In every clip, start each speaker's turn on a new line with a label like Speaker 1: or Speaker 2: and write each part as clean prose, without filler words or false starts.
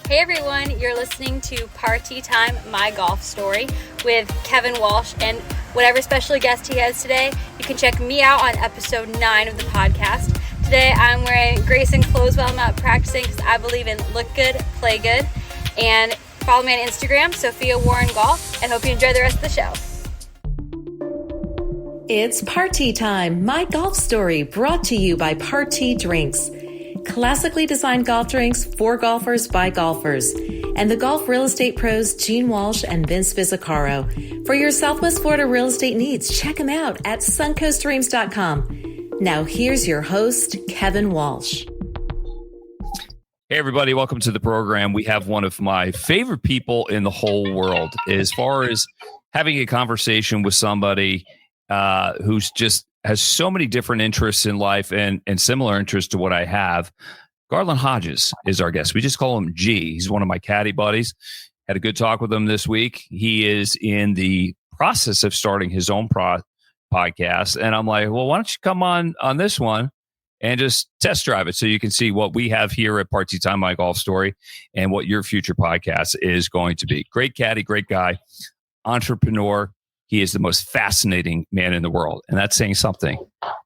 Speaker 1: Hey everyone, you're listening to Party Time, My Golf Story with Kevin Walsh and whatever special guest he has today. You can check me out on episode 9 of the podcast. Today I'm wearing Grayson clothes while I'm out practicing because I believe in look good, play good. And follow me on Instagram, Sophia Warren Golf, and hope you enjoy the rest of the show.
Speaker 2: It's Party Time, My Golf Story, brought to you by Party Drinks. Classically designed golf drinks for golfers by golfers. And the golf real estate pros Gene Walsh and Vince Vizzacaro. For your Southwest Florida real estate needs, check them out at suncoastdreams.com. Now here's your host, Kevin Walsh.
Speaker 3: Hey, everybody. Welcome to the program. We have one of my favorite people in the whole world as far as having a conversation with somebody who's just has so many different interests in life and similar interests to what I have. Garlon Hodges is our guest. We just call him G. He's one of my caddie buddies. Had a good talk with him this week. He is in the process of starting his own podcast. And I'm like, well, why don't you come on this one and just test drive it so you can see what we have here at Party Time, My Golf Story, and what your future podcast is going to be. Great caddy, great guy, entrepreneur. He is the most fascinating man in the world. And that's saying something.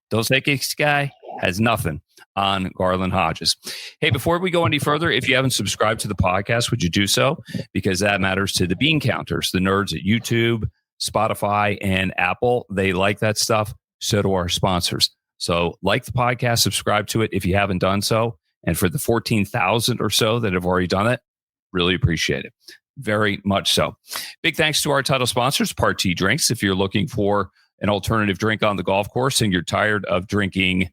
Speaker 3: Dos Equis guy has nothing on Garlon Hodges. Hey, before we go any further, if you haven't subscribed to the podcast, would you do so? Because that matters to the bean counters, the nerds at YouTube, Spotify, and Apple. They like that stuff. So do our sponsors. So like the podcast, subscribe to it if you haven't done so. And for the 14,000 or so that have already done it, really appreciate it. Very much so. Big thanks to our title sponsors, Party Drinks. If you're looking for an alternative drink on the golf course and you're tired of drinking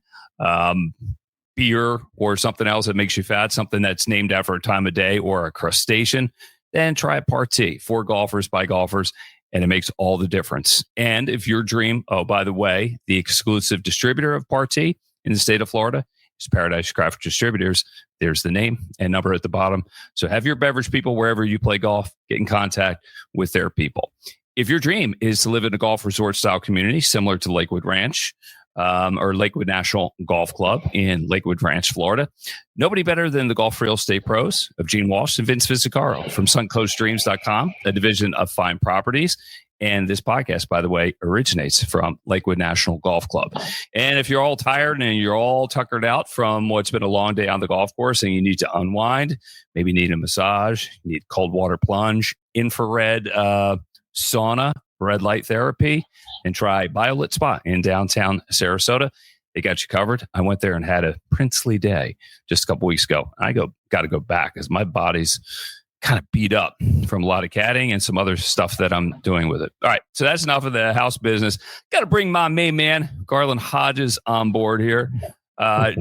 Speaker 3: beer or something else that makes you fat, something that's named after a time of day or a crustacean, then try Party for golfers by golfers, and it makes all the difference. And if your dream, oh, by the way, the exclusive distributor of Party in the state of Florida is Paradise Craft Distributors. There's the name and number at the bottom. So have your beverage people wherever you play golf, get in contact with their people. If your dream is to live in a golf resort style community similar to Lakewood Ranch or Lakewood National Golf Club in Lakewood Ranch, Florida, nobody better than the golf real estate pros of Gene Walsh and Vince Vizzacaro from suncoastdreams.com, a division of Fine Properties. And this podcast, by the way, originates from Lakewood National Golf Club. And if you're all tired and you're all tuckered out from what's been a long day on the golf course and you need to unwind, maybe need a massage, you need cold water plunge, infrared sauna, red light therapy, and try Violet Spa in downtown Sarasota. They got you covered. I went there and had a princely day just a couple weeks ago. Got to go back because my body's kind of beat up from a lot of caddying and some other stuff that I'm doing with it. All right, so that's enough of the house business. Got to bring my main man, Garlon Hodges, on board here.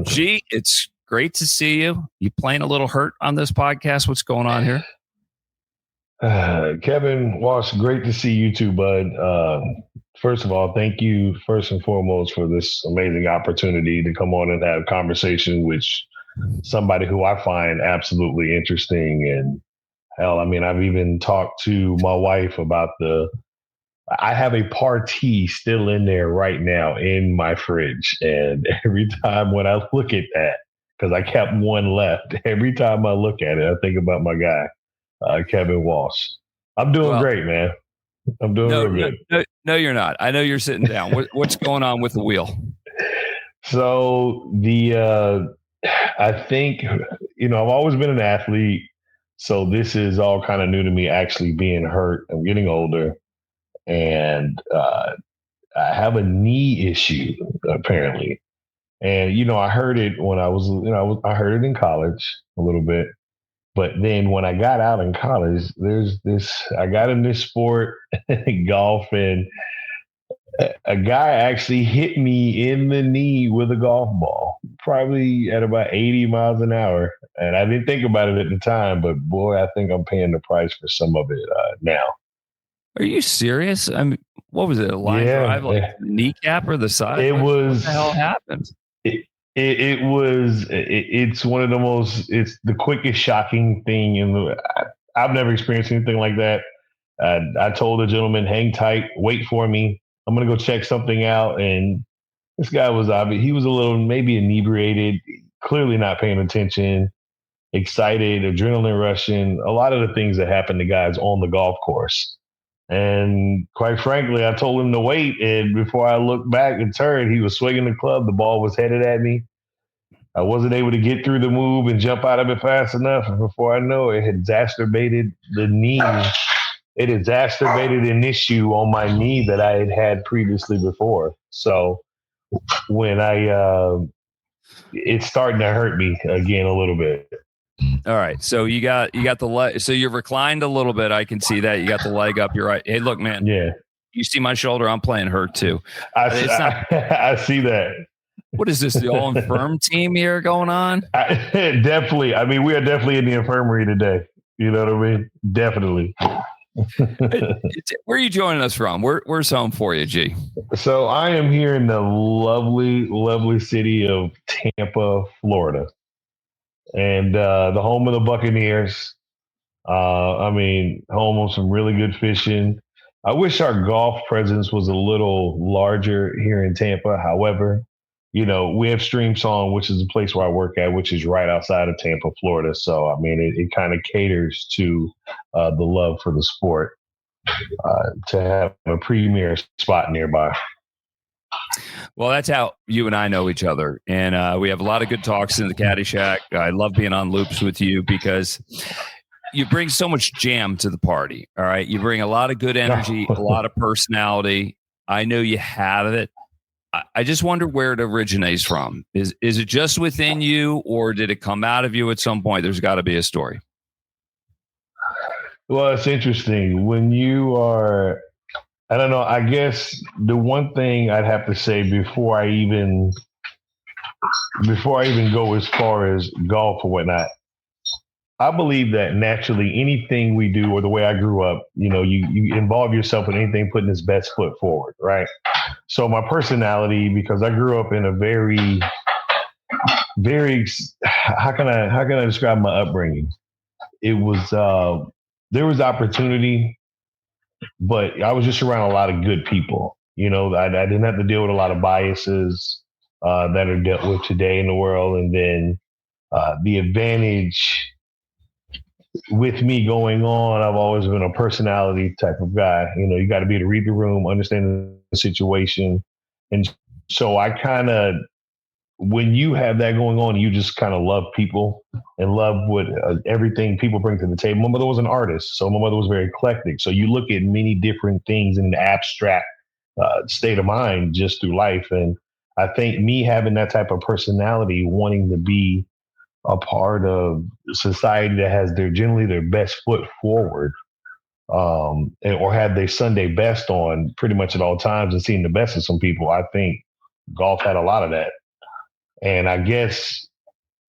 Speaker 3: G, it's great to see you. You playing a little hurt on this podcast? What's going on here?
Speaker 4: Kevin Walsh, great to see you too, bud. First of all, thank you first and foremost for this amazing opportunity to come on and have a conversation with somebody who I find absolutely interesting. And hell, I mean, I've even talked to my wife about I have a Party still in there right now in my fridge. And every time when I look at that, because I kept one left, every time I look at it, I think about my guy, Kevin Walsh. I'm doing great, man. I'm doing real good.
Speaker 3: No, you're not. I know you're sitting down. What's going on with the wheel?
Speaker 4: So I think, I've always been an athlete. So this is all kind of new to me, actually being hurt. I'm getting older and I have a knee issue apparently. And, I heard it when I was, I heard it in college a little bit. But then when I got out in college, I got in this sport, golf, and a guy actually hit me in the knee with a golf ball, probably at about 80 miles an hour. And I didn't think about it at the time, but boy, I think I'm paying the price for some of it now.
Speaker 3: Are you serious? I mean, what was it? A line drive, like the kneecap or the side?
Speaker 4: What
Speaker 3: the hell happened?
Speaker 4: It's one of the most, it's the quickest shocking thing. I've never experienced anything like that. I told the gentleman, hang tight, wait for me. I'm going to go check something out. And this guy was obvious. He was a little maybe inebriated, clearly not paying attention. excited, adrenaline rushing, a lot of the things that happen to guys on the golf course. And quite frankly, I told him to wait. And before I looked back and turned, he was swinging the club. The ball was headed at me. I wasn't able to get through the move and jump out of it fast enough. And before I know it, had exacerbated the knee. It exacerbated an issue on my knee that I had had previously before. So when it's starting to hurt me again a little bit.
Speaker 3: All right. So you got the leg. So you're reclined a little bit. I can see that. You got the leg up. You're right. Hey, look, man.
Speaker 4: Yeah.
Speaker 3: You see my shoulder? I'm playing hurt too.
Speaker 4: I see that.
Speaker 3: What is this? The all infirm team here going on?
Speaker 4: Definitely. I mean, we are definitely in the infirmary today. You know what I mean? Definitely.
Speaker 3: Where are you joining us from? Where's home for you, G?
Speaker 4: So I am here in the lovely, lovely city of Tampa, Florida, and the home of the Buccaneers. I mean, home of some really good fishing. I wish our golf presence was a little larger here in Tampa. However, we have Stream Song, which is the place where I work at, which is right outside of Tampa, Florida. So, I mean, it kind of caters to the love for the sport to have a premier spot nearby.
Speaker 3: Well, that's how you and I know each other. And we have a lot of good talks in the Caddy Shack. I love being on loops with you because you bring so much jam to the party. All right. You bring a lot of good energy, a lot of personality. I know you have it. I just wonder where it originates from. Is it just within you, or did it come out of you at some point? There's got to be a story.
Speaker 4: Well, it's interesting. When you are, I don't know, I guess the one thing I'd have to say before I even go as far as golf or whatnot, I believe that naturally anything we do, or the way I grew up, you involve yourself in anything putting his best foot forward, right? So my personality, because I grew up in a very, very, how can I describe my upbringing? It was, there was opportunity, but I was just around a lot of good people. I didn't have to deal with a lot of biases that are dealt with today in the world. And then the advantage with me going on, I've always been a personality type of guy. You got to be able to read the room, understand the situation. And so I kind of, when you have that going on, you just kind of love people and love what everything people bring to the table. My mother was an artist, so my mother was very eclectic. So you look at many different things in an abstract state of mind just through life. And I think me having that type of personality, wanting to be a part of society that has generally their best foot forward, or have their Sunday best on pretty much at all times, and seeing the best of some people. I think golf had a lot of that. And I guess,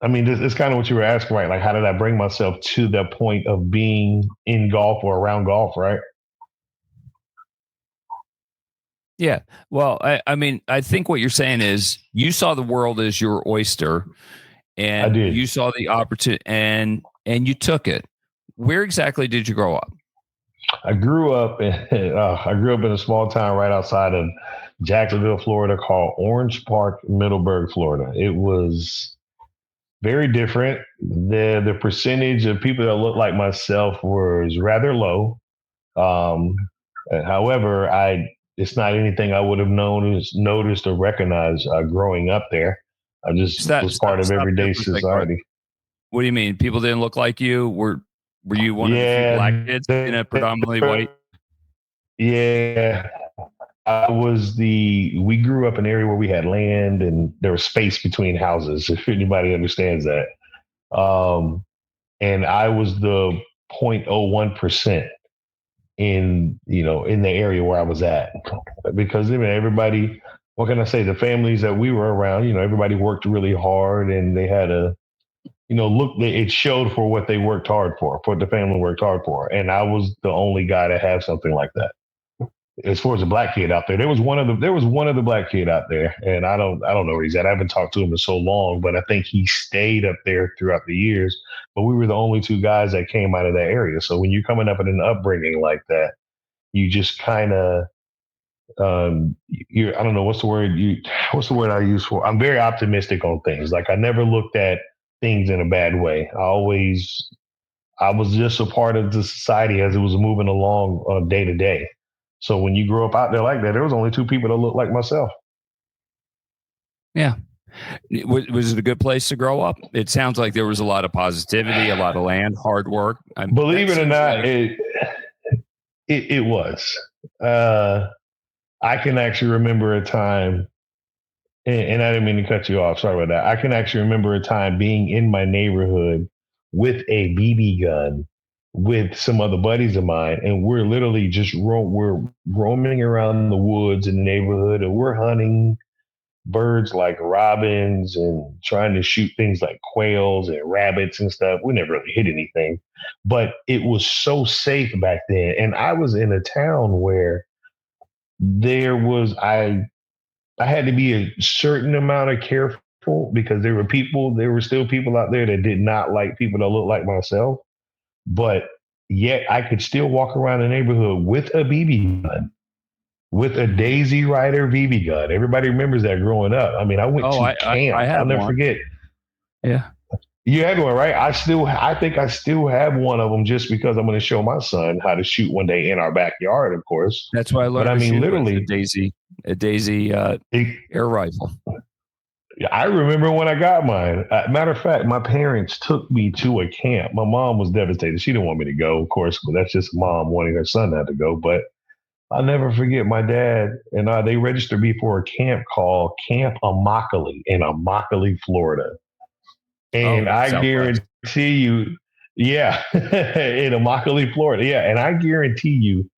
Speaker 4: I mean, it's kind of what you were asking, right? Like, how did I bring myself to the point of being in golf or around golf, right?
Speaker 3: Yeah. Well, I mean, I think what you're saying is you saw the world as your oyster, and
Speaker 4: I did.
Speaker 3: You saw the opportunity and you took it. Where exactly did you grow up?
Speaker 4: I grew up in a small town right outside of Jacksonville, Florida, called Orange Park, Middleburg, Florida. It was very different. The percentage of people that looked like myself was rather low. However, it's not anything I would have noticed or recognized growing up there. I just was part of everyday society.
Speaker 3: What do you mean? People didn't look like you? Were you one of the few black kids in a predominantly white?
Speaker 4: Yeah. We grew up in an area where we had land and there was space between houses, if anybody understands that. And I was the 0.01% in the area where I was at, because everybody, what can I say? The families that we were around, everybody worked really hard, and they had it showed for what they worked hard for what the family worked hard for. And I was the only guy to have something like that. As far as a black kid out there, there was one of the black kid out there, and I don't know where he's at. I haven't talked to him in so long, but I think he stayed up there throughout the years. But we were the only two guys that came out of that area. So when you're coming up in an upbringing like that, you just kind of, I don't know what's the word I use for. I'm very optimistic on things. Like, I never looked at things in a bad way. I was just a part of the society as it was moving along day to day. So when you grow up out there like that, there was only two people that looked like myself.
Speaker 3: Yeah. Was it a good place to grow up? It sounds like there was a lot of positivity, a lot of land, hard work.
Speaker 4: Believe it or not, it was. I can actually remember a time, and I didn't mean to cut you off. Sorry about that. I can actually remember a time being in my neighborhood with a BB gun with some other buddies of mine, and we're literally just we're roaming around the woods in the neighborhood, and we're hunting birds like robins and trying to shoot things like quails and rabbits and stuff. We never really hit anything, but it was so safe back then. And I was in a town where I had to be a certain amount of careful because there were still people out there that did not like people that looked like myself, but yet I could still walk around the neighborhood with a BB gun. With a Daisy Rider BB gun. Everybody remembers that growing up. I mean, I went to camp. I'll never forget.
Speaker 3: Yeah.
Speaker 4: You had one, right? I think I still have one of them just because I'm going to show my son how to shoot one day in our backyard, of course.
Speaker 3: That's why I learned.
Speaker 4: But I mean, literally
Speaker 3: a Daisy air rifle.
Speaker 4: I remember when I got mine. Matter of fact, my parents took me to a camp. My mom was devastated. She didn't want me to go, of course, but that's just mom wanting her son not to go. But I'll never forget my dad and they registered me for a camp called Camp Immokalee in Immokalee, Florida. And I guarantee you, yeah, in Immokalee, Florida. Yeah. And I guarantee you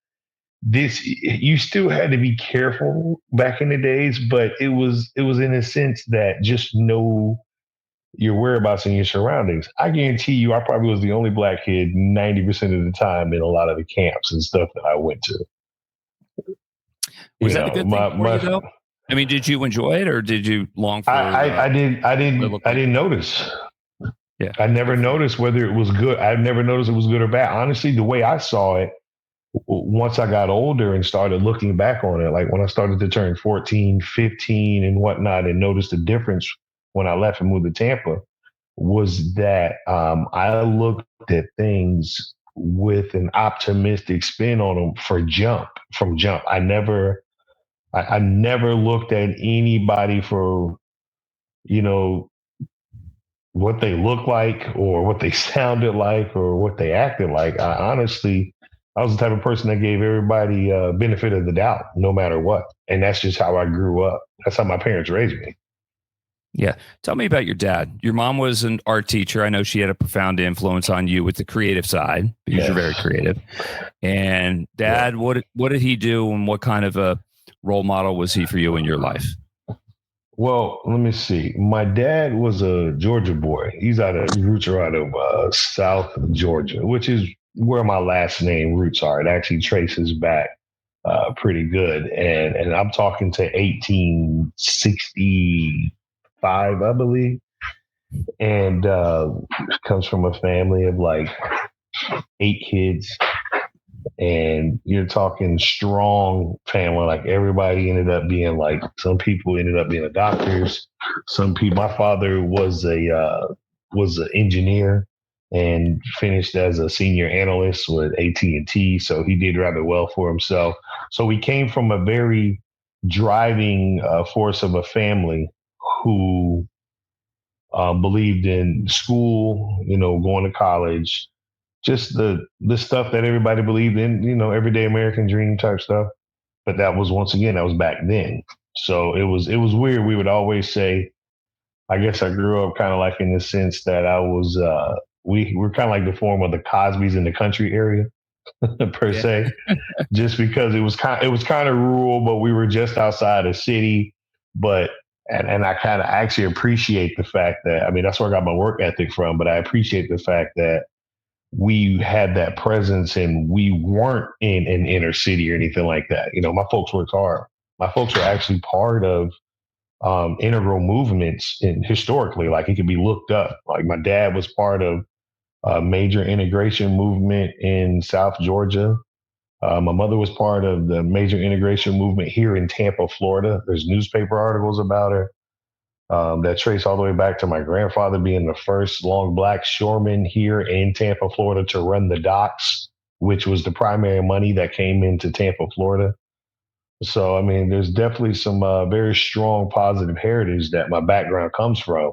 Speaker 4: you still had to be careful back in the days, but it was in a sense that just know your whereabouts and your surroundings. I guarantee you, I probably was the only black kid 90% of the time in a lot of the camps and stuff that I went to.
Speaker 3: Was that a good thing for you, though? I mean, did you enjoy it, or did you long for? I
Speaker 4: didn't notice.
Speaker 3: Yeah,
Speaker 4: I never noticed whether it was good. I never noticed it was good or bad. Honestly, the way I saw it, once I got older and started looking back on it, like when I started to turn 14, 15, and whatnot, and noticed the difference when I left and moved to Tampa, was that I looked at things with an optimistic spin on them from jump. I never looked at anybody for, what they looked like or what they sounded like or what they acted like. I was the type of person that gave everybody benefit of the doubt, no matter what. And that's just how I grew up. That's how my parents raised me.
Speaker 3: Yeah. Tell me about your dad. Your mom was an art teacher. I know she had a profound influence on you with the creative side because you're very creative. And Dad, what did he do, and what kind of a role model was he for you in your life?
Speaker 4: Well, let me see. My dad was a Georgia boy. Roots are out of South Georgia, which is where my last name roots are. It actually traces back pretty good. And I'm talking to 1865, I believe. And comes from a family of like 8 kids. And you're talking strong family. Like everybody ended up being like, some people ended up being doctors. My father was an engineer and finished as a senior analyst with AT&T. So he did rather well for himself. So we came from a very driving force of a family who believed in school, going to college, just the stuff that everybody believed in, everyday American dream type stuff. But that was back then. So it was weird. We would always say, I guess I grew up kind of like in the sense that I was, we're kind of like the form of the Cosbys in the country area per se, just because it was kind of rural, but we were just outside a city. But, and I kind of actually appreciate the fact that, I mean, that's where I got my work ethic from, but I appreciate the fact that we had that presence and we weren't in an inner city or anything like that. My folks worked hard. My folks were actually part of integral movements historically, like it could be looked up. Like my dad was part of a major integration movement in South Georgia. My mother was part of the major integration movement here in Tampa, Florida. There's newspaper articles about her. that trace all the way back to my grandfather being the first long black shoreman here in Tampa, Florida, to run the docks, which was the primary money that came into Tampa, Florida. So, I mean, there's definitely some very strong positive heritage that my background comes from.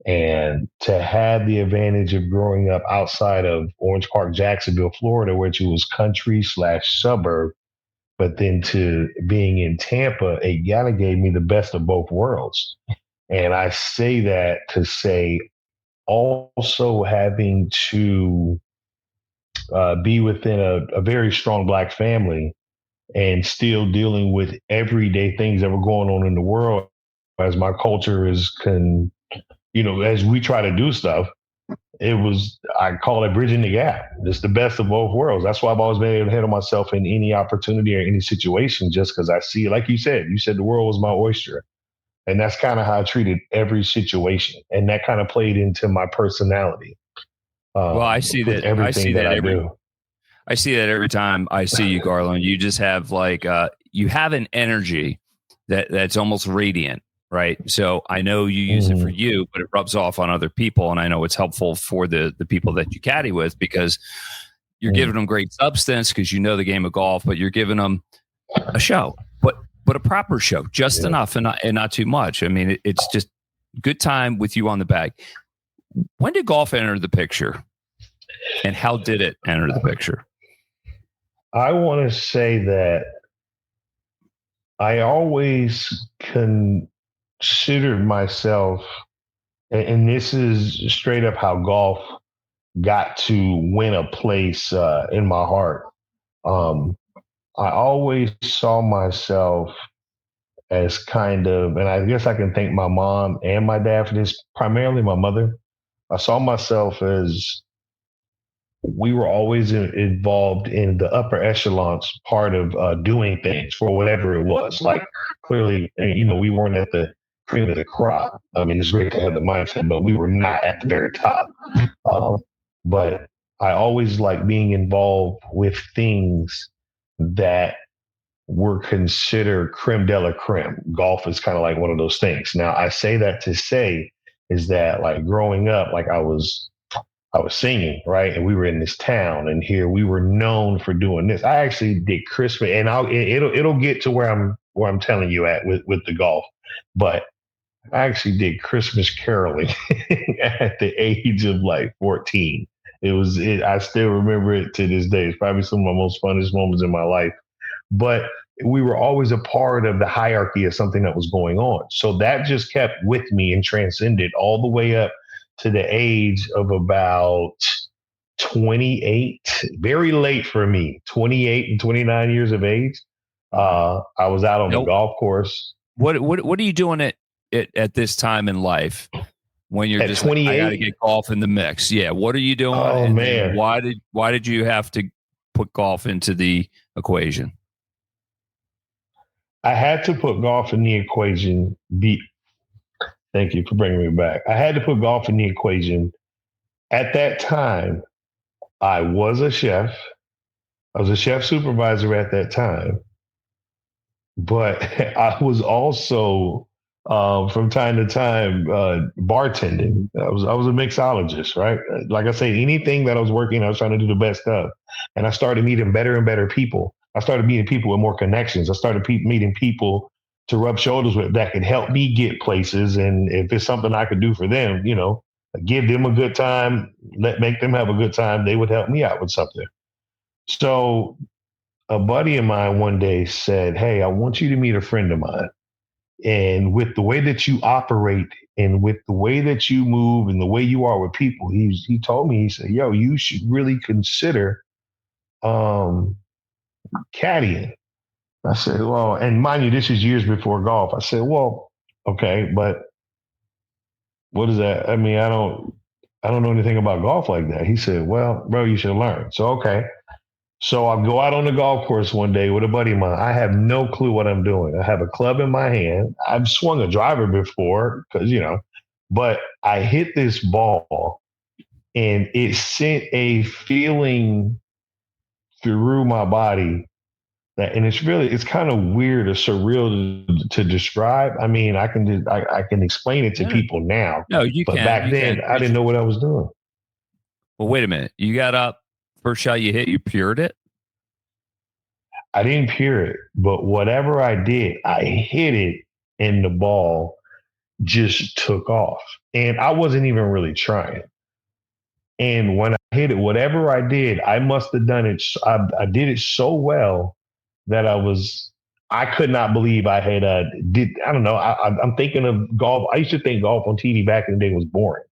Speaker 4: And to have the advantage of growing up outside of Orange Park, Jacksonville, Florida, which was country / suburb, but then to being in Tampa, it kind of gave me the best of both worlds. And I say that to say also having to be within a very strong black family and still dealing with everyday things that were going on in the world as my culture as we try to do stuff. I call it bridging the gap. It's the best of both worlds. That's why I've always been able to handle myself in any opportunity or any situation, just because I see, like you said the world was my oyster. And that's kind of how I treated every situation. And that kind of played into my personality.
Speaker 3: Well, I see that. I see that every time I see you, Garlon. You just have you have an energy that's almost radiant, right? So I know you use it for you, but it rubs off on other people, and I know it's helpful for the people that you caddy with, because you're giving them great substance because you know the game of golf, but you're giving them a show, but a proper show, just enough and not too much. I mean, it's just good time with you on the bag. When did golf enter the picture, and how did it enter the picture?
Speaker 4: I want to say that I always considered myself, and this is straight up how golf got to win a place in my heart. I always saw myself as kind of, and I guess I can thank my mom and my dad for this, primarily my mother. I saw myself as we were always involved in the upper echelons part of doing things for whatever it was. Like, clearly, we weren't at the cream of the crop. I mean, it's great to have the mindset, but we were not at the very top. But I always like being involved with things that were considered creme de la creme. Golf is kind of like one of those things. Now, I say that to say is that, like, growing up, like I was singing, right? And we were in this town, and here we were known for doing this. I actually did Christmas, and it'll get to where I'm telling you at with the golf, but I actually did Christmas caroling at the age of like 14. I still remember it to this day. It's probably some of my most funnest moments in my life. But we were always a part of the hierarchy of something that was going on. So that just kept with me and transcended all the way up to the age of about 28, very late for me, 28 and 29 years of age. I was out on the golf course.
Speaker 3: What are you doing at this time in life when you're just 28? I got to get golf in the mix. Yeah. What are you doing?
Speaker 4: Oh, man.
Speaker 3: Why did you have to put golf into the equation?
Speaker 4: I had to put golf in the equation. Thank you for bringing me back. I had to put golf in the equation. At that time, I was a chef. I was a chef supervisor at that time. But I was also, from time to time, bartending. I was a mixologist, right? Like I say, anything that I was working, I was trying to do the best of. And I started meeting better and better people. I started meeting people with more connections. I started meeting people to rub shoulders with that could help me get places. And if it's something I could do for them, give them a good time, make them have a good time, they would help me out with something. So a buddy of mine one day said, "Hey, I want you to meet a friend of mine. And with the way that you operate and with the way that you move and the way you are with people," he told me, he said, "Yo, you should really consider caddying." I said, "Well," and mind you, this is years before golf. I said, "Well, okay, but what is that? I mean, I don't know anything about golf like that." He said, "Well, bro, you should learn." So, okay. So I go out on the golf course one day with a buddy of mine. I have no clue what I'm doing. I have a club in my hand. I've swung a driver before but I hit this ball and it sent a feeling through my body and it's kind of weird or surreal to describe. I mean, I can explain it to people now.
Speaker 3: No, you
Speaker 4: but
Speaker 3: can.
Speaker 4: back then I didn't know what I was doing.
Speaker 3: Well, wait a minute. You got up, first shot you hit, you pured it?
Speaker 4: I didn't pure it, but whatever I did, I hit it and the ball just took off. And I wasn't even really trying. And when I hit it, whatever I did, I must have done it. I did it so well that I could not believe I had I don't know. I'm thinking of golf. I used to think golf on TV back in the day was boring.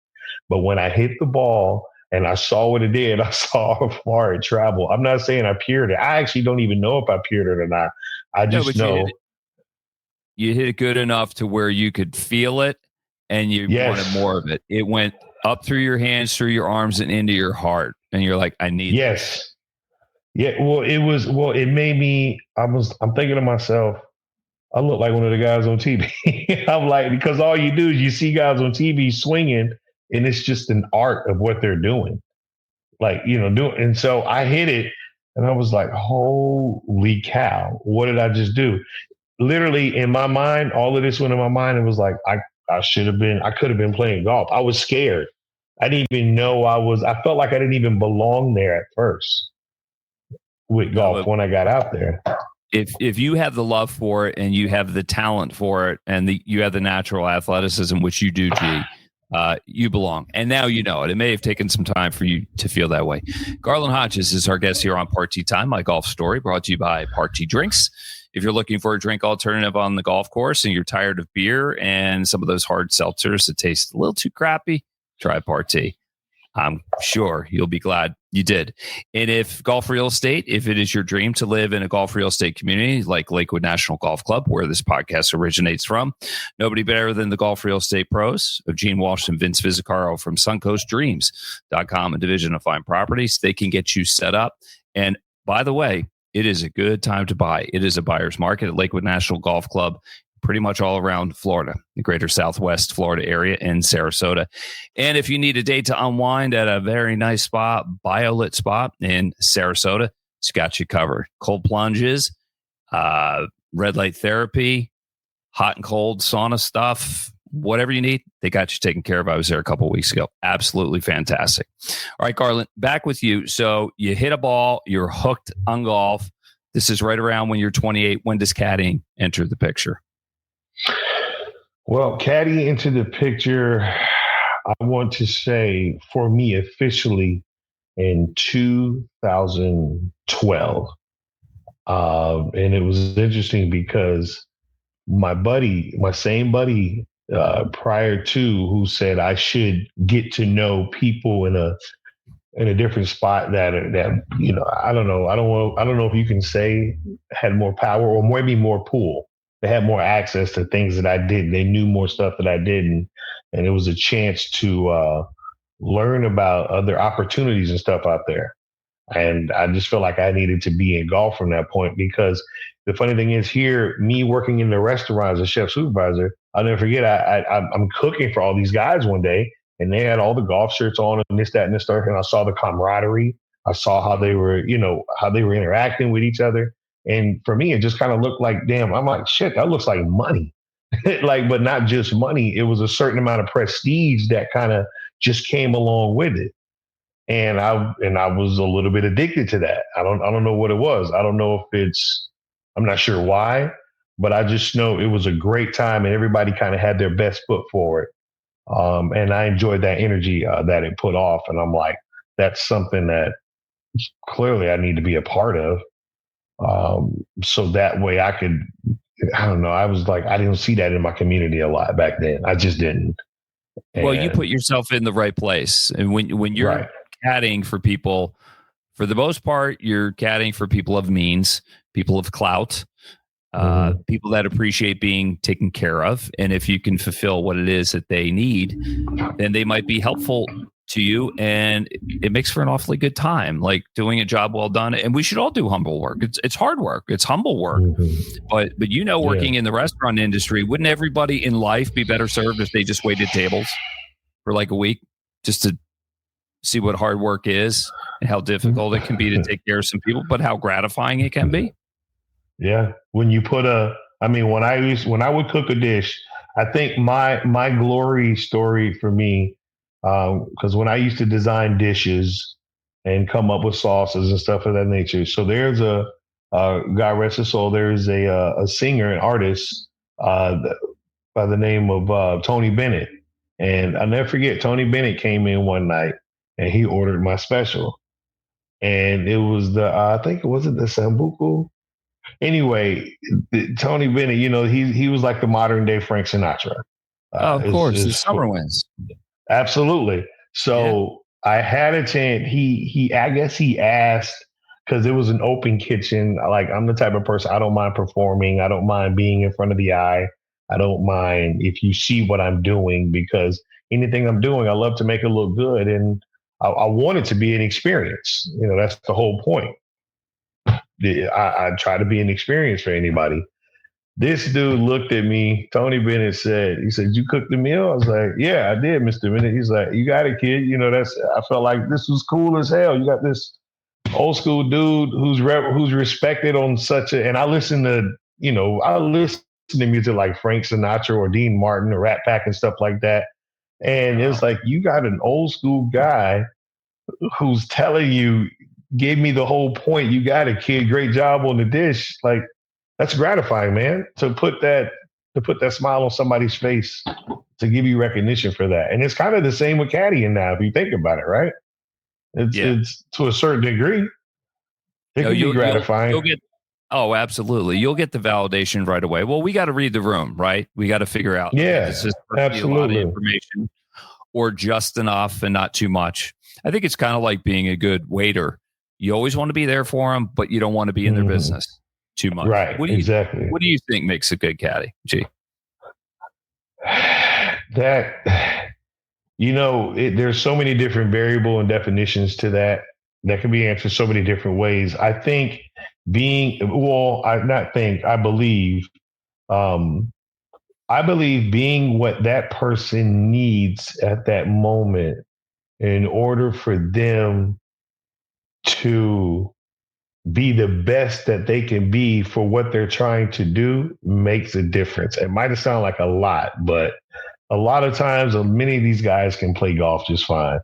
Speaker 4: But when I hit the ball and I saw what it did, I saw how far it traveled. I'm not saying I pured it. I actually don't even know if I pured it or not. I just know.
Speaker 3: You hit it good enough to where you could feel it and you wanted more of it. It went up through your hands, through your arms, and into your heart. And you're like, I need this.
Speaker 4: Yeah. Well, it made me, I'm thinking to myself, I look like one of the guys on TV. I'm like, because all you do is you see guys on TV swinging and it's just an art of what they're doing. Like, and so I hit it and I was like, holy cow, what did I just do? Literally in my mind, all of this went in my mind. It was like, I could have been playing golf. I was scared. I didn't even know I felt like I didn't even belong there at first with golf when I got out there.
Speaker 3: If you have the love for it and you have the talent for it and you have the natural athleticism, which you do, G, you belong. And now you know it. It may have taken some time for you to feel that way. Garlon Hodges is our guest here on Party Time, My Golf Story, brought to you by Party Drinks. If you're looking for a drink alternative on the golf course and you're tired of beer and some of those hard seltzers that taste a little too crappy, try Party. I'm sure you'll be glad you did. And if golf real estate, if it is your dream to live in a golf real estate community like Lakewood National Golf Club, where this podcast originates from, nobody better than the golf real estate pros of Gene Walsh and Vince Vizzacaro from suncoastdreams.com, a division of fine properties. They can get you set up. And by the way, it is a good time to buy. It is a buyer's market at Lakewood National Golf Club, pretty much all around Florida, the greater Southwest Florida area in Sarasota. And if you need a day to unwind at a very nice spot, BioLit spot in Sarasota, it's got you covered. Cold plunges, red light therapy, hot and cold sauna stuff, whatever you need, they got you taken care of. I was there a couple of weeks ago. Absolutely fantastic. All right, Garlon, back with you. So you hit a ball, you're hooked on golf. This is right around when you're 28. When does caddying enter the picture?
Speaker 4: Well, caddy into the picture, I want to say for me officially in 2012. And it was interesting because my same buddy prior to, who said I should get to know people in a different spot that I don't know if you can say had more power or maybe more pull. They had more access to things that I didn't. They knew more stuff that I didn't. And it was a chance to learn about other opportunities and stuff out there. And I just felt like I needed to be in golf from that point, because the funny thing is here, me working in the restaurant as a chef supervisor, I'll never forget, I'm cooking for all these guys one day, and they had all the golf shirts on and this, that, and this, and I saw the camaraderie. I saw how they were interacting with each other. And for me, it just kind of looked like, damn, I'm like, shit, that looks like money. But not just money. It was a certain amount of prestige that kind of just came along with it. And I was a little bit addicted to that. I don't know what it was. I don't know if I'm not sure why, but I just know it was a great time and everybody kind of had their best foot forward. And I enjoyed that energy that it put off. And I'm like, that's something that clearly I need to be a part of. So that way I could, I don't know. I was like, I didn't see that in my community a lot back then. I just didn't.
Speaker 3: Well, you put yourself in the right place. And when you're
Speaker 4: right.
Speaker 3: caddying for people, for the most part, you're caddying for people of means, people of clout, people that appreciate being taken care of. And if you can fulfill what it is that they need, then they might be helpful to you, and it makes for an awfully good time, like doing a job well done. And we should all do humble work. It's hard work. It's humble work. But working in the restaurant industry, wouldn't everybody in life be better served if they just waited tables for like a week just to see what hard work is and how difficult it can be to take care of some people, but how gratifying it can be?
Speaker 4: Yeah. When you put when I would cook a dish, I think my glory story for me, because when I used to design dishes and come up with sauces and stuff of that nature. So there's God rest his soul. There's a singer and artist uh, by the name of Tony Bennett, and I'll never forget. Tony Bennett came in one night and he ordered my special, and it was I think it was the sambuco. Anyway, Tony Bennett, he was like the modern day Frank Sinatra.
Speaker 3: Oh, of course, the summer winds.
Speaker 4: Absolutely. So I had a chance. I guess he asked because it was an open kitchen. Like, I'm the type of person, I don't mind performing. I don't mind being in front of the eye. I don't mind if you see what I'm doing, because anything I'm doing, I love to make it look good. And I want it to be an experience. That's the whole point. I try to be an experience for anybody. This dude looked at me. Tony Bennett said, "You cooked the meal?" I was like, "Yeah, I did, Mr. Bennett." He's like, "You got it, kid." I felt like this was cool as hell. You got this old school dude who's respected on such a, and I listen to music like Frank Sinatra or Dean Martin or Rat Pack and stuff like that. And it's like, you got an old school guy who's telling you, gave me the whole point. You got it, kid. Great job on the dish. Like, that's gratifying, man, to put that smile on somebody's face, to give you recognition for that. And it's kind of the same with caddying now, if you think about it, right? It's to a certain degree. It can be gratifying.
Speaker 3: You'll get, absolutely. You'll get the validation right away. Well, we got to read the room, right? We got to figure out.
Speaker 4: Yeah,
Speaker 3: this is
Speaker 4: absolutely.
Speaker 3: A lot of information, or just enough and not too much. I think it's kind of like being a good waiter. You always want to be there for them, but you don't want to be in their business too much.
Speaker 4: Right. Exactly.
Speaker 3: What do you think makes a good caddy? Gee.
Speaker 4: There's so many different variable and definitions to that can be answered so many different ways. I think I believe being what that person needs at that moment in order for them to be the best that they can be for what they're trying to do makes a difference. It might have sounded like a lot, but a lot of times, many of these guys can play golf just fine.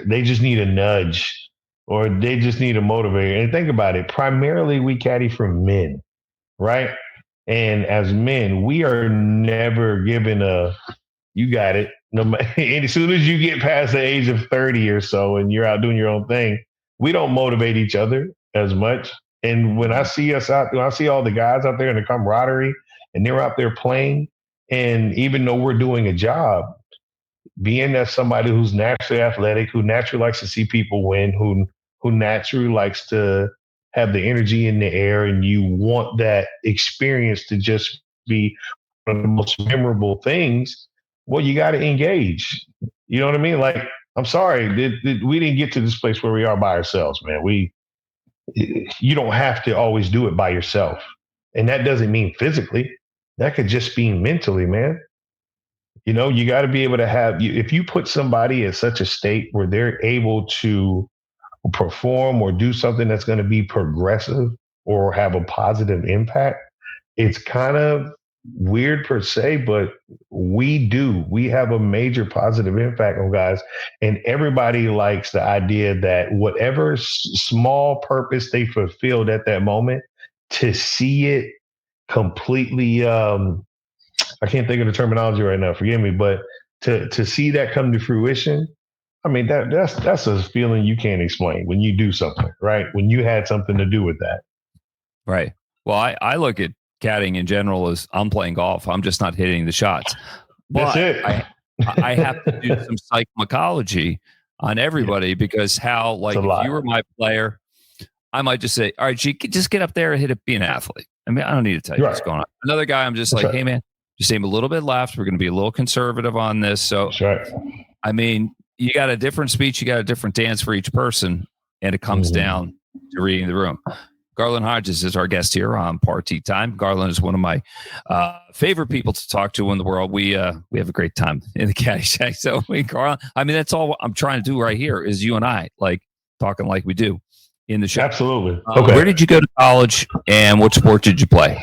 Speaker 4: They just need a nudge, or they just need a motivator. And think about it. Primarily, we caddy for men, right? And as men, we are never given you got it. And as soon as you get past the age of 30 or so and you're out doing your own thing, we don't motivate each other as much. And when I see us out, when I see all the guys out there in the camaraderie and they're out there playing, and even though we're doing a job, being that somebody who's naturally athletic, who naturally likes to see people win, who naturally likes to have the energy in the air, and you want that experience to just be one of the most memorable things, well, you got to engage. You know what I mean? Like, I'm sorry, we didn't get to this place where we are by ourselves, man. You don't have to always do it by yourself. And that doesn't mean physically. That could just be mentally, man. You got to be able to if you put somebody in such a state where they're able to perform or do something that's going to be progressive or have a positive impact, it's kind of weird per se, but we have a major positive impact on guys. And everybody likes the idea that whatever small purpose they fulfilled at that moment, to see it completely, I can't think of the terminology right now, forgive me, but to see that come to fruition, I mean, that's a feeling you can't explain when you do something, right? When you had something to do with that.
Speaker 3: Right. Well, I look at caddying in general as I'm playing golf. I'm just not hitting the shots. But
Speaker 4: that's it.
Speaker 3: I have to do some psychology on everybody, because if you were my player, I might just say, all right, G, just get up there and hit it, be an athlete. I mean, I don't need to tell you what's going on. Another guy, I'm just that's like, hey, man, just aim a little bit left. We're going to be a little conservative on this. So, I mean, you got a different speech, you got a different dance for each person, and it comes down to reading the room. Garlon Hodges is our guest here on Party Time. Garlon is one of my favorite people to talk to in the world. We have a great time in the Caddy Shack. So, Garlon, I mean, that's all I'm trying to do right here is you and I, like, talking like we do. in the show.
Speaker 4: Absolutely. Okay.
Speaker 3: Where did you go to college, and what sport did you play?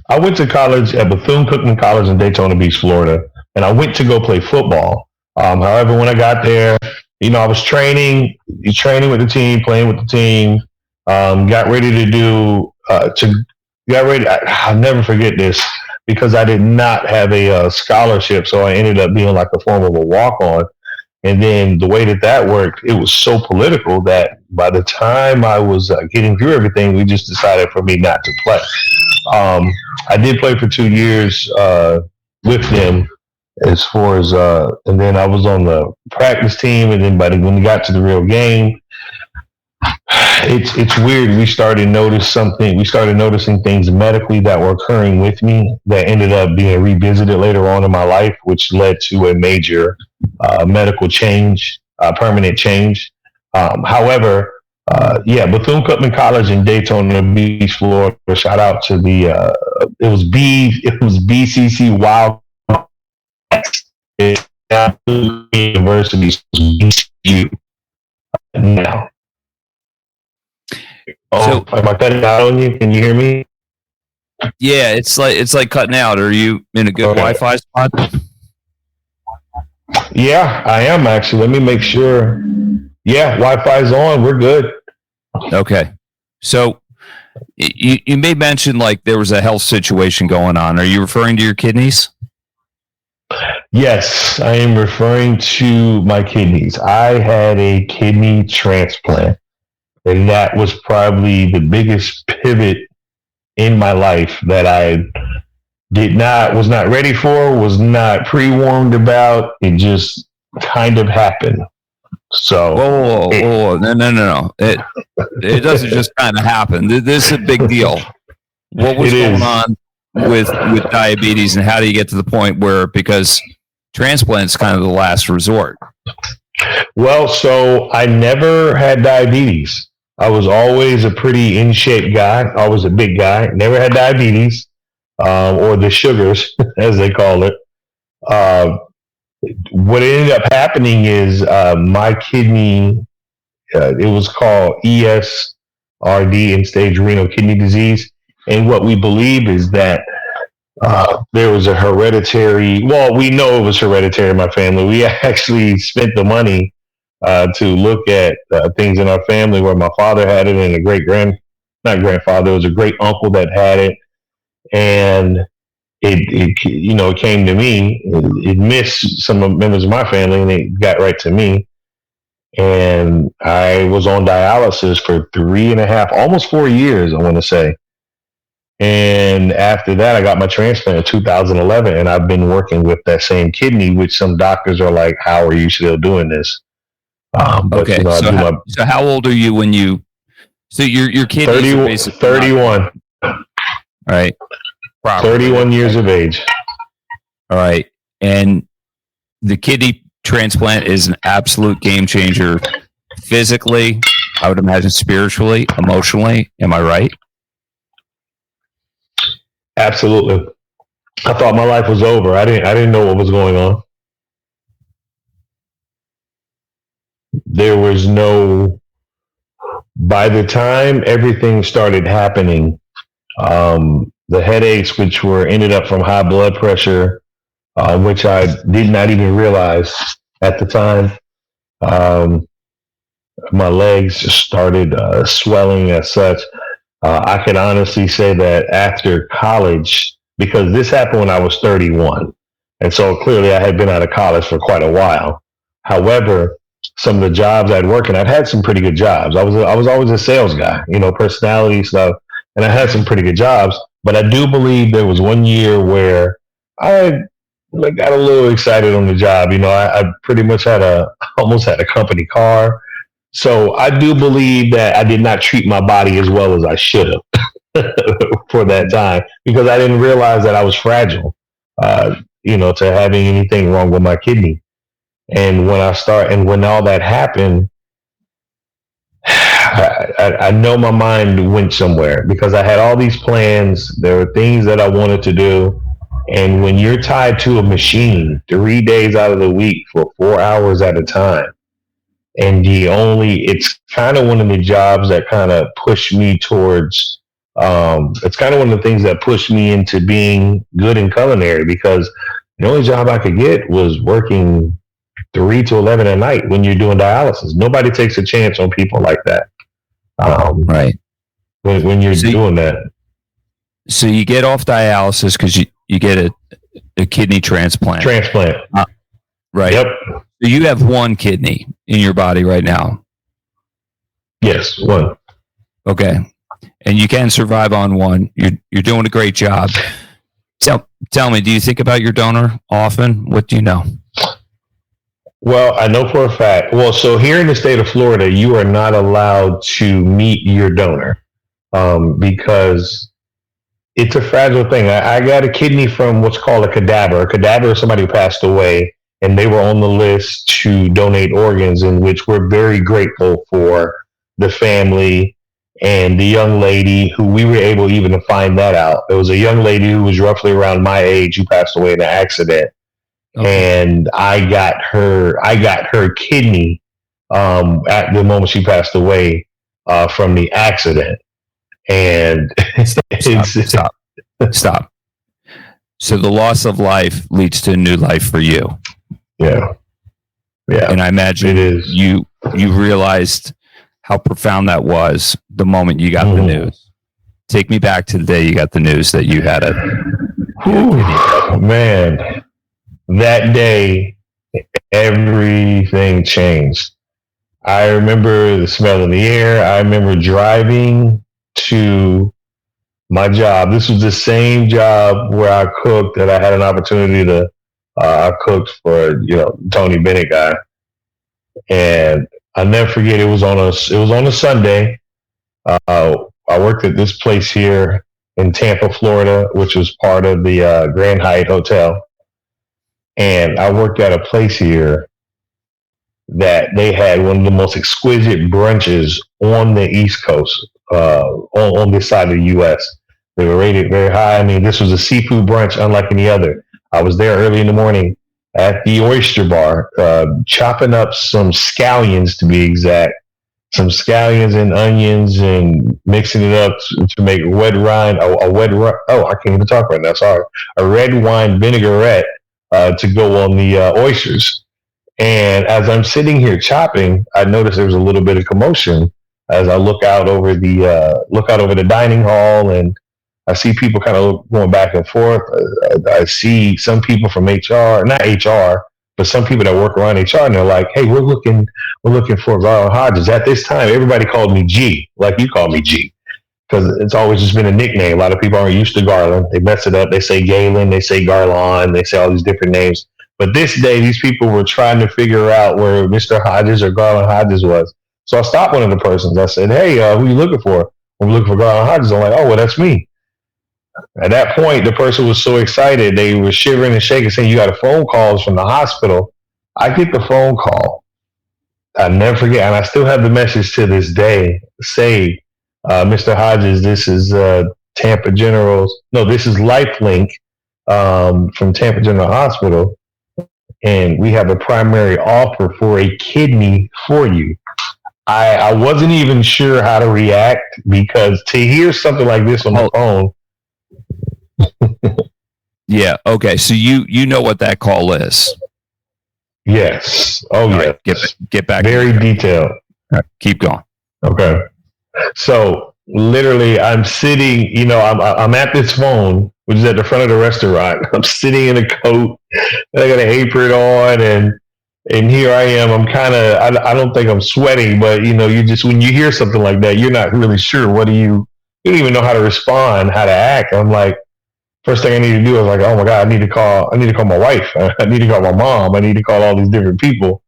Speaker 4: I went to college at Bethune-Cookman College in Daytona Beach, Florida, and I went to go play football. However, when I got there, I was training with the team, playing with the team. Got ready to do I'll never forget this because I did not have a scholarship, so I ended up being like a form of a walk-on. And then the way that worked, it was so political that by the time I was getting through everything, we just decided for me not to play. I did play for 2 years with them, and then I was on the practice team, and then when we got to the real game, it's weird. We started noticing things medically that were occurring with me that ended up being revisited later on in my life, which led to a major medical change, permanent change. However, Bethune-Cookman College in Daytona Beach, Florida. Shout out to it was BCC Wild University now. Am I cutting out on you? Can you hear me?
Speaker 3: Yeah, it's like cutting out. Are you in a good Wi-Fi spot?
Speaker 4: Yeah, I am actually. Let me make sure. Yeah, Wi-Fi's on. We're good.
Speaker 3: Okay. So you may mention like there was a health situation going on. Are you referring to your kidneys?
Speaker 4: Yes, I am referring to my kidneys. I had a kidney transplant, and that was probably the biggest pivot in my life that I was not ready for, was not pre-warned about. It just kind of happened. So,
Speaker 3: no. It doesn't just kind of happen. This is a big deal. What was going on with diabetes, and how do you get to the point where, because transplant's kind of the last resort?
Speaker 4: Well, so I never had diabetes. I was always a pretty in shape guy. Always a big guy. Never had diabetes, or the sugars, as they call it. What ended up happening is my kidney, it was called ESRD, end-stage renal kidney disease. And what we believe is that there was a hereditary, we know it was hereditary in my family. We actually spent the money to look at things in our family where my father had it and it was a great uncle that had it. And it came to me. It missed some members of my family, and it got right to me. And I was on dialysis for 3.5, almost 4 years, I want to say. And after that, I got my transplant in 2011, and I've been working with that same kidney, which some doctors are like, "How are you still doing this?"
Speaker 3: Okay, so how old are you when you? So your kidneys are basically
Speaker 4: 31.
Speaker 3: All right. Properly.
Speaker 4: 31 years of age.
Speaker 3: All right. And the kidney transplant is an absolute game changer physically, I would imagine spiritually, emotionally. Am I right?
Speaker 4: Absolutely. I thought my life was over. I didn't know what was going on. By the time everything started happening, the headaches, which ended up from high blood pressure, which I did not even realize at the time. My legs just started swelling as such. I can honestly say that after college, because this happened when I was 31, and so clearly I had been out of college for quite a while. However, some of the jobs I'd worked in, I'd had some pretty good jobs. I was always a sales guy, personality stuff, and I had some pretty good jobs. But I do believe there was 1 year where I got a little excited on the job. I pretty much almost had a company car. So I do believe that I did not treat my body as well as I should have for that time, because I didn't realize that I was fragile, to having anything wrong with my kidney. And when all that happened, I know my mind went somewhere, because I had all these plans. There were things that I wanted to do. And when you're tied to a machine 3 days out of the week for 4 hours at a time, And it's kind of one of the jobs that kind of pushed me towards, it's kind of one of the things that pushed me into being good in culinary, because the only job I could get was working 3 to 11 at night when you're doing dialysis. Nobody takes a chance on people like that.
Speaker 3: Right.
Speaker 4: When you're doing that.
Speaker 3: So you get off dialysis because you get a kidney transplant. Right.
Speaker 4: Yep.
Speaker 3: So you have one kidney in your body right now.
Speaker 4: Yes, one.
Speaker 3: Okay. And you can survive on one. You're doing a great job. Tell me, do you think about your donor often? What do you know?
Speaker 4: Well, I know for a fact. Well, so here in the state of Florida, you are not allowed to meet your donor because it's a fragile thing. I got a kidney from what's called a cadaver. A cadaver is somebody who passed away, and they were on the list to donate organs, in which we're very grateful for the family and the young lady who we were able even to find that out. There was a young lady who was roughly around my age who passed away in an accident. Okay. And I got her kidney at the moment she passed away from the accident. And
Speaker 3: Stop. So the loss of life leads to a new life for you.
Speaker 4: Yeah.
Speaker 3: And I imagine it is. You realized how profound that was the moment you got the news. Take me back to the day you got the news that you had
Speaker 4: man. That day, everything changed. I remember the smell in the air. I remember driving to my job. This was the same job where I cooked, that I had an opportunity to, I cooked for, Tony Bennett guy. And I'll never forget, it was on a Sunday. I worked at this place here in Tampa, Florida, which was part of the Grand Hyatt Hotel. And I worked at a place here that they had one of the most exquisite brunches on the East Coast, on this side of the U.S. They were rated very high. I mean, this was a seafood brunch unlike any other. I was there early in the morning at the Oyster Bar, chopping up some scallions, to be exact, some scallions and onions, and mixing it up to make a red wine vinaigrette to go on the oysters. And as I'm sitting here chopping, I noticed there was a little bit of commotion as I look out over the dining hall, and I see people kind of going back and forth. I see some people from HR, not HR, but some people that work around HR, and they're like, "Hey, we're looking for Garlon Hodges." At this time, everybody called me G, like you call me G, because it's always just been a nickname. A lot of people aren't used to Garlon. They mess it up. They say Galen, they say Garlon, they say all these different names. But this day, these people were trying to figure out where Mr. Hodges or Garlon Hodges was. So I stopped one of the persons. I said, "Hey, who are you looking for?" "I'm looking for Garlon Hodges." I'm like, "Oh, well, that's me." At that point, the person was so excited. They were shivering and shaking, saying, "You got a phone call from the hospital." I get the phone call. I never forget. And I still have the message to this day. Say, "Mr. Hodges, this is Tampa General's. No, this is LifeLink from Tampa General Hospital. And we have a primary offer for a kidney for you." I wasn't even sure how to react, because to hear something like this on the phone.
Speaker 3: Yeah. Okay. So you know what that call is.
Speaker 4: Yes. Oh, yeah.
Speaker 3: Right, get back.
Speaker 4: Very detailed.
Speaker 3: Right, keep going.
Speaker 4: Okay. So literally, I'm sitting. I'm at this phone, which is at the front of the restaurant. I'm sitting in a coat, and I got an apron on, and here I am. I'm kind of. I don't think I'm sweating, but you just, when you hear something like that, you're not really sure. You don't even know how to respond, how to act. I'm like, first thing I need to do is like, oh my God, I need to call my wife. I need to call my mom. I need to call all these different people.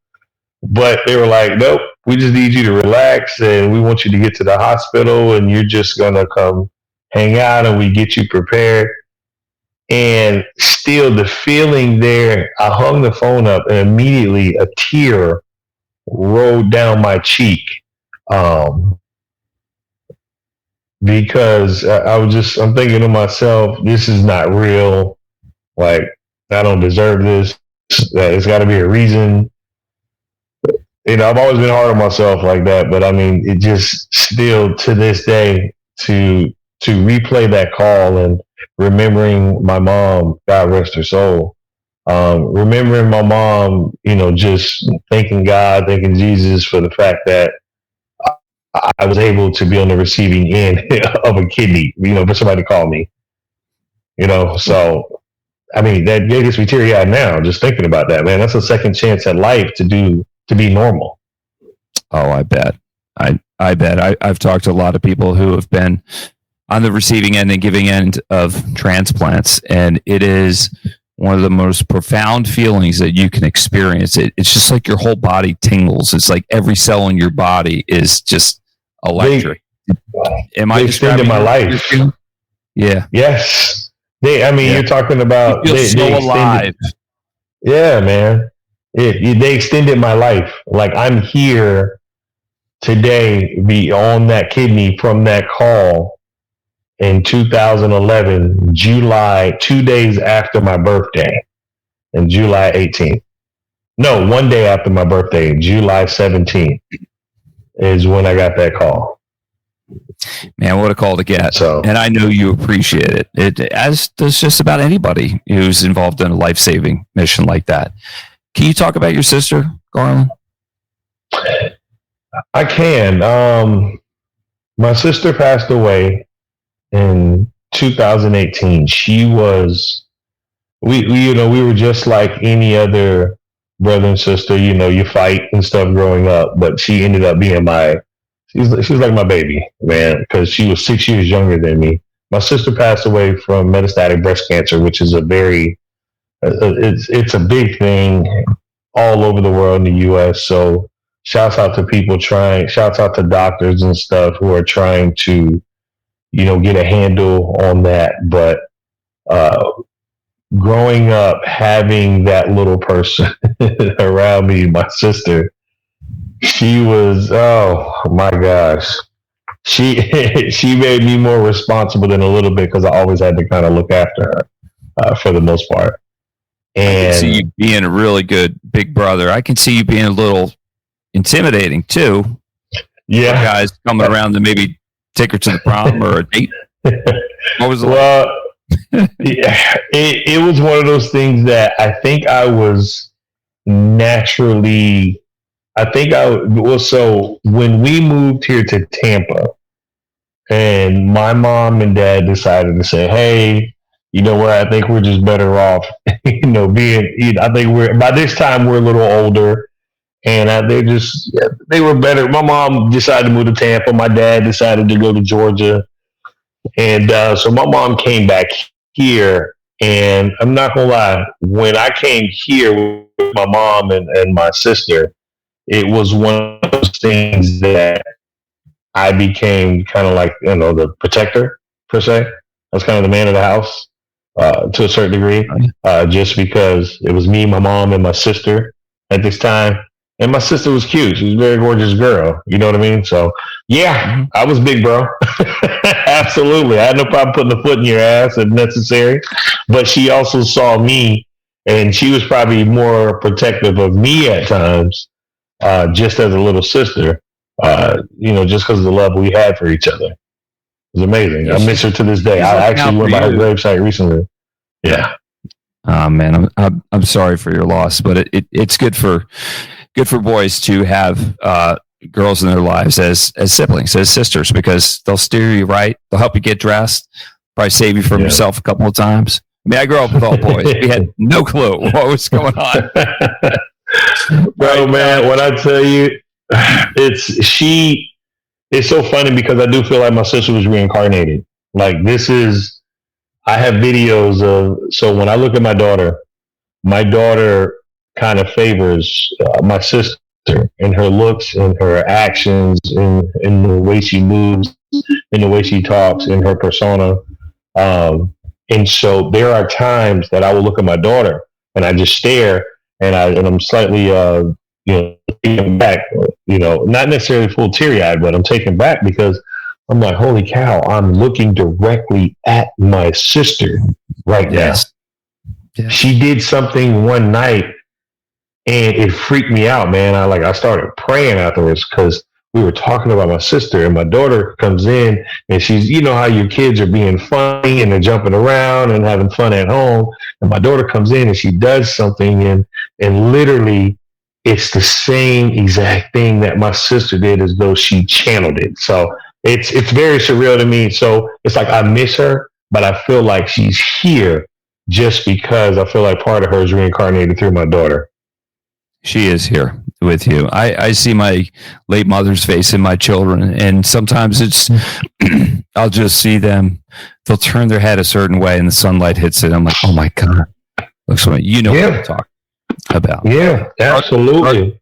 Speaker 4: But they were like, "Nope, we just need you to relax, and we want you to get to the hospital, and you're just going to come hang out, and we get you prepared." And still the feeling there, I hung the phone up, and immediately a tear rolled down my cheek. Because I'm thinking to myself, this is not real. Like, I don't deserve this. There's got to be a reason. I've always been hard on myself like that, but I mean, it just still to this day to replay that call and remembering my mom, God rest her soul. Remembering my mom, just thanking God, thanking Jesus for the fact that I was able to be on the receiving end of a kidney, for somebody to call me, so, I mean, that gets me teary-eyed now, just thinking about that, man. That's a second chance at life to be normal.
Speaker 3: Oh, I bet. I bet. I've talked to a lot of people who have been on the receiving end and giving end of transplants, and it is one of the most profound feelings that you can experience. It's just like your whole body tingles. It's like every cell in your body is just electric. Am I
Speaker 4: extending my life?
Speaker 3: Yeah.
Speaker 4: Yes. You're talking about
Speaker 3: you feel so alive.
Speaker 4: Yeah, man. They extended my life. Like, I'm here today, be on that kidney from that call in 2011, July, 2 days after my birthday, and July 18th. No, 1 day after my birthday, July 17th, is when I got that call.
Speaker 3: Man, what a call to get.
Speaker 4: So,
Speaker 3: and I know you appreciate it. As does just about anybody who's involved in a life-saving mission like that. Can you talk about your sister, Garlon?
Speaker 4: I can. My sister passed away in 2018. She was, we were just like any other brother and sister. You fight and stuff growing up, but she ended up being she was like my baby, man, because she was 6 years younger than me. My sister passed away from metastatic breast cancer, which is it's a big thing all over the world in the U.S. So shouts out to doctors and stuff who are trying to, get a handle on that. But growing up, having that little person around me, my sister, she was, oh my gosh. She made me more responsible than a little bit because I always had to kind of look after her for the most part. And
Speaker 3: I can see you being a really good big brother. I can see you being a little intimidating too.
Speaker 4: Yeah,
Speaker 3: for guys coming around to maybe take her to the prom or a date. What was it?
Speaker 4: Well, yeah, it was one of those things that I think I was naturally. So when we moved here to Tampa, and my mom and dad decided to say, "Hey, you know what? I think we're just better off, I think by this time we're a little older." And they were better. My mom decided to move to Tampa. My dad decided to go to Georgia. And so my mom came back here. And I'm not going to lie, when I came here with my mom and my sister, it was one of those things that I became kind of like, the protector, per se. I was kind of the man of the house to a certain degree, just because it was me, my mom, and my sister at this time. And my sister was cute. She was a very gorgeous girl. You know what I mean? So, yeah, I was big, bro. Absolutely. I had no problem putting a foot in your ass if necessary. But she also saw me, and she was probably more protective of me at times, just as a little sister, just because of the love we had for each other. It was amazing. Yeah, I miss her to this day. I actually went by her gravesite recently. Yeah.
Speaker 3: Oh, man, I'm sorry for your loss, but it's good for boys to have girls in their lives as siblings, as sisters, because they'll steer you right. They'll help you get dressed, probably save you from yourself a couple of times. I mean, I grew up with all boys. We had no clue what was going on.
Speaker 4: Bro, man, when I tell you, it's so funny because I do feel like my sister was reincarnated. Like, I have videos so when I look at my daughter kind of favors my sister in her looks, in her actions, in the way she moves, in the way she talks, in her persona. And so there are times that I will look at my daughter and I just stare and I'm slightly, taken back, not necessarily full teary-eyed, but I'm taken back because I'm like, holy cow, I'm looking directly at my sister right now. Yeah. She did something one night And it freaked me out, man. I started praying afterwards because we were talking about my sister, and my daughter comes in and she's, you know how your kids are being funny and they're jumping around and having fun at home. And my daughter comes in and she does something, and literally it's the same exact thing that my sister did, as though she channeled it. So it's very surreal to me. So it's like I miss her, but I feel like she's here just because I feel like part of her is reincarnated through my daughter.
Speaker 3: She is here with you. I see my late mother's face in my children, and sometimes it's I'll just see them. They'll turn their head a certain way, and the sunlight hits it. I'm like, oh my god, looks like what I'm talking about.
Speaker 4: Yeah, absolutely.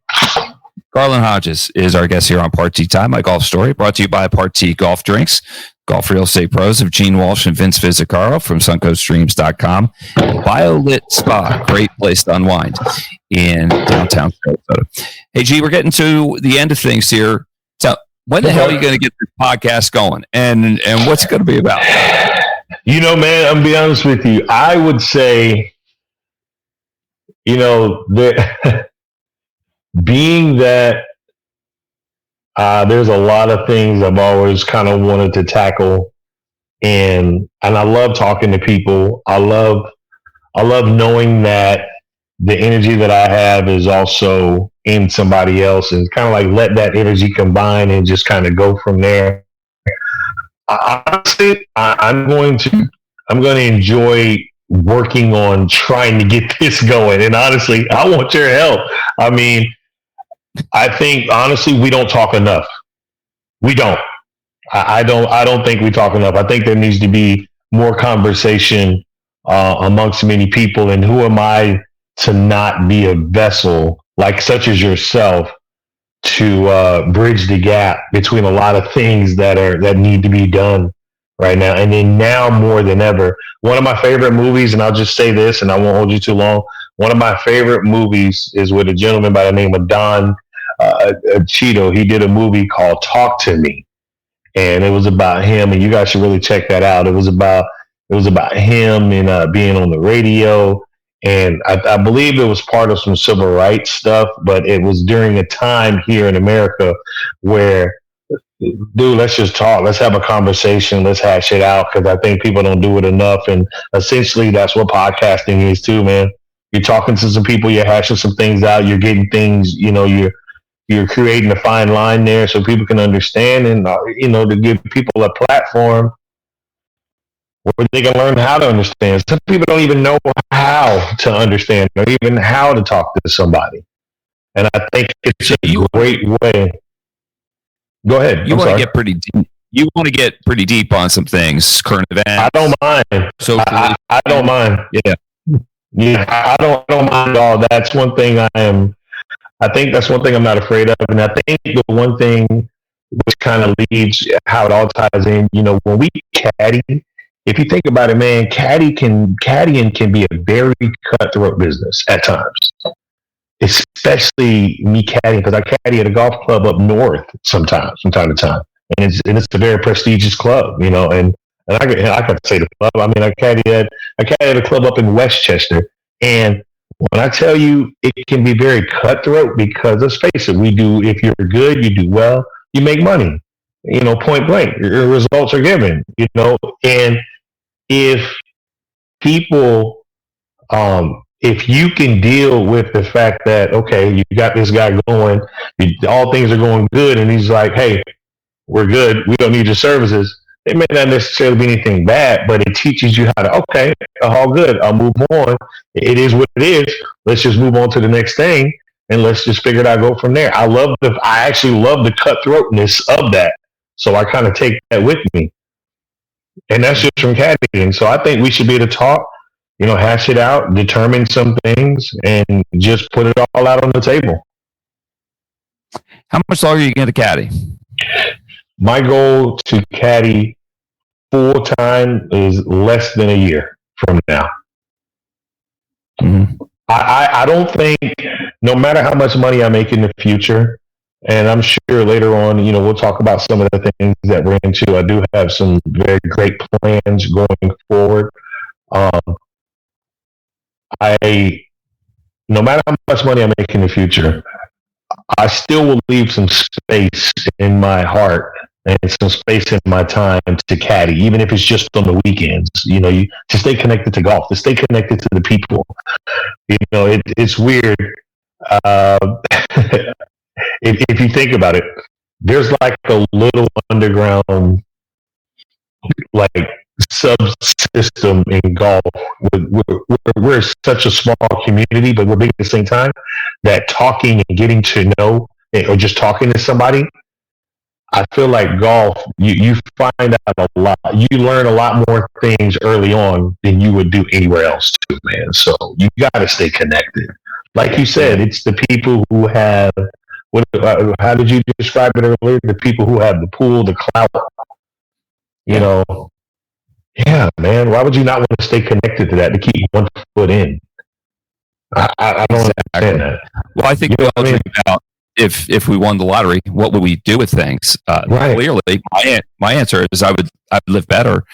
Speaker 3: Garlon Hodges is our guest here on Part T Time, my golf story, brought to you by Part T Golf Drinks, golf real estate pros of Gene Walsh and Vince Vizicaro from suncoaststreams.com. BioLit Spa, great place to unwind in downtown Sarasota. Hey, G, we're getting to the end of things here. So when the hell are you going to get this podcast going? And what's it going to be about?
Speaker 4: You know, man, I'm going to be honest with you. I would say, you know, being that there's a lot of things I've always kind of wanted to tackle, and I love talking to people. I love knowing that the energy that I have is also in somebody else, and kind of like let that energy combine and just kind of go from there. Honestly, I'm going to enjoy working on trying to get this going. And honestly, I want your help. I mean, I think honestly, we don't talk enough. We don't. I don't think we talk enough. I think there needs to be more conversation amongst many people. And who am I to not be a vessel like such as yourself to bridge the gap between a lot of things that need to be done right now. And then now more than ever, one of my favorite movies, and I'll just say this and I won't hold you too long. One of my favorite movies is with a gentleman by the name of Don Cheeto. He did a movie called Talk to Me, and it was about him, and you guys should really check that out. It was about him and being on the radio, and I believe it was part of some civil rights stuff, but it was during a time here in America where, dude, let's just talk. Let's have a conversation. Let's hash it out, because I think people don't do it enough. And essentially, that's what podcasting is too, man. You're talking to some people. You're hashing some things out. You're getting things. You know, you're creating a fine line there so people can understand, and to give people a platform where they can learn how to understand. Some people don't even know how to understand or even how to talk to somebody. And I think it's a great way. Go ahead.
Speaker 3: You want to get pretty deep. You want to get pretty deep on some things, current events.
Speaker 4: I don't mind.
Speaker 3: So
Speaker 4: I don't mind. Yeah. I don't mind at all. That's one thing I think that's one thing I'm not afraid of. And I think the one thing which kind of leads how it all ties in, when we caddy, if you think about it, man, caddying can be a very cutthroat business at times. Especially me caddying, because I caddy at a golf club up north sometimes, from time to time, and it's a very prestigious club, and I could say the club. I mean, I caddy at a club up in Westchester, and when I tell you, it can be very cutthroat, because let's face it, if you're good, you do well, you make money, point blank. Your results are given, and if people, if you can deal with the fact that, okay, you got this guy going, all things are going good, and he's like, hey, we're good, we don't need your services. It may not necessarily be anything bad, but it teaches you how to, okay, all good, I'll move on. It is what it is. Let's just move on to the next thing, and let's just figure it out, go from there. I actually love the cutthroatness of that. So I kind of take that with me. And that's just from caddying. So I think we should be able to talk, hash it out, determine some things, and just put it all out on the table.
Speaker 3: How much longer are you going to caddy?
Speaker 4: My goal to caddy full time is less than a year from now.
Speaker 3: Mm-hmm.
Speaker 4: I don't think, no matter how much money I make in the future, and I'm sure later on, we'll talk about some of the things that we're into. I do have some very great plans going forward. I no matter how much money I make in the future, I still will leave some space in my heart and some space in my time to caddy, even if it's just on the weekends. To stay connected to golf, to stay connected to the people. It's weird. Uh, if you think about it, there's like a little underground, like subsystem in golf. We're such a small community, but we're big at the same time. That talking and getting to know, or just talking to somebody, I feel like golf, you find out a lot. You learn a lot more things early on than you would do anywhere else, too, man. So you got to stay connected. Like you said, it's the people who have. How did you describe it earlier? The people who have the pool, the clout. Yeah, man. Why would you not want to stay connected to that, to keep one foot in? I don't understand that.
Speaker 3: Well, I think we all think about if we won the lottery, what would we do with things?
Speaker 4: Right.
Speaker 3: Clearly, my answer is I would live better,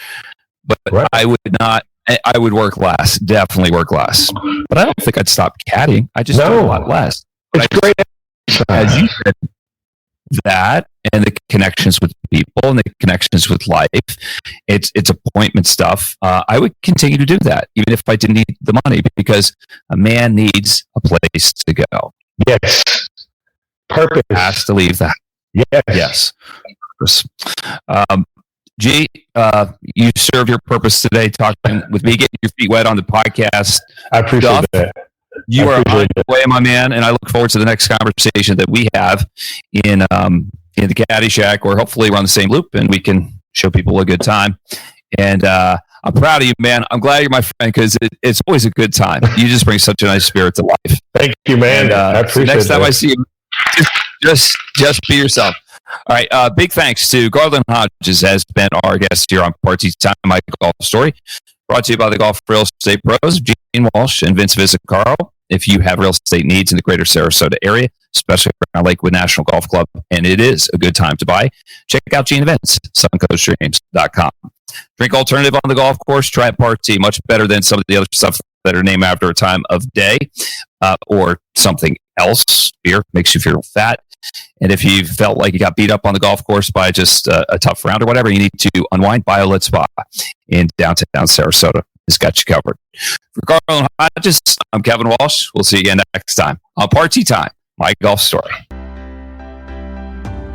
Speaker 3: but right. I would not. I would work less, definitely work less. But I don't think I'd stop caddying. I just do a lot less.
Speaker 4: It's great.
Speaker 3: As you said, that and the connections with people and the connections with life, it's appointment stuff. I would continue to do that, even if I didn't need the money, because a man needs a place to go.
Speaker 4: Yes. Purpose.
Speaker 3: Has to leave that.
Speaker 4: Yes.
Speaker 3: G, you served your purpose today, talking with me, getting your feet wet on the podcast.
Speaker 4: I appreciate that.
Speaker 3: You are on your way, my man, and I look forward to the next conversation that we have in the Caddy Shack, or hopefully we're on the same loop and we can show people a good time. And I'm proud of you, man. I'm glad you're my friend, because it's always a good time. You just bring such a nice spirit to life.
Speaker 4: Thank you, man.
Speaker 3: And,
Speaker 4: I appreciate
Speaker 3: so next time
Speaker 4: that.
Speaker 3: I see you, just be yourself. All right. Big thanks to Garlon Hodges, has been our guest here on Party Time, My Golf Story. Brought to you by the Golf Real Estate Pros, Gene Walsh and Vince Visicaro. If you have real estate needs in the greater Sarasota area, especially around Lakewood National Golf Club, and it is a good time to buy, check out Gene Events, suncoaststreams.com. Drink alternative on the golf course, try a Party, much better than some of the other stuff that are named after a time of day or something else. Beer makes you feel fat. And if you felt like you got beat up on the golf course by just a tough round or whatever, you need to unwind. Biolet Spa in downtown Sarasota has got you covered. For Garlon Hodges, I'm Kevin Walsh. We'll see you again next time on Party Time, My Golf Story.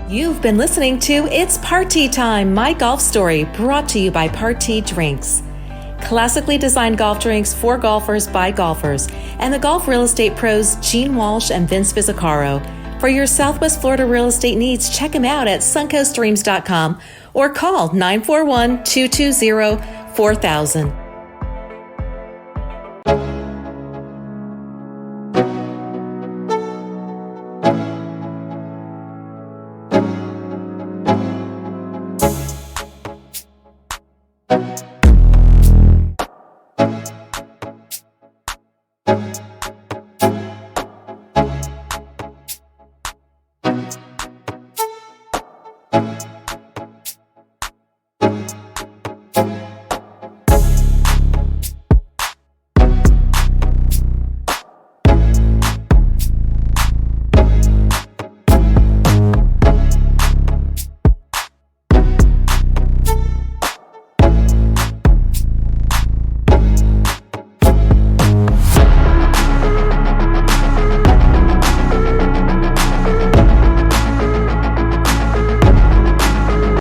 Speaker 2: You've been listening to It's Party Time, My Golf Story, brought to you by Party Drinks. Classically designed golf drinks for golfers by golfers, and the golf real estate pros Gene Walsh and Vince Visicaro. For your Southwest Florida real estate needs, check them out at suncoaststreams.com or call 941-220-4000.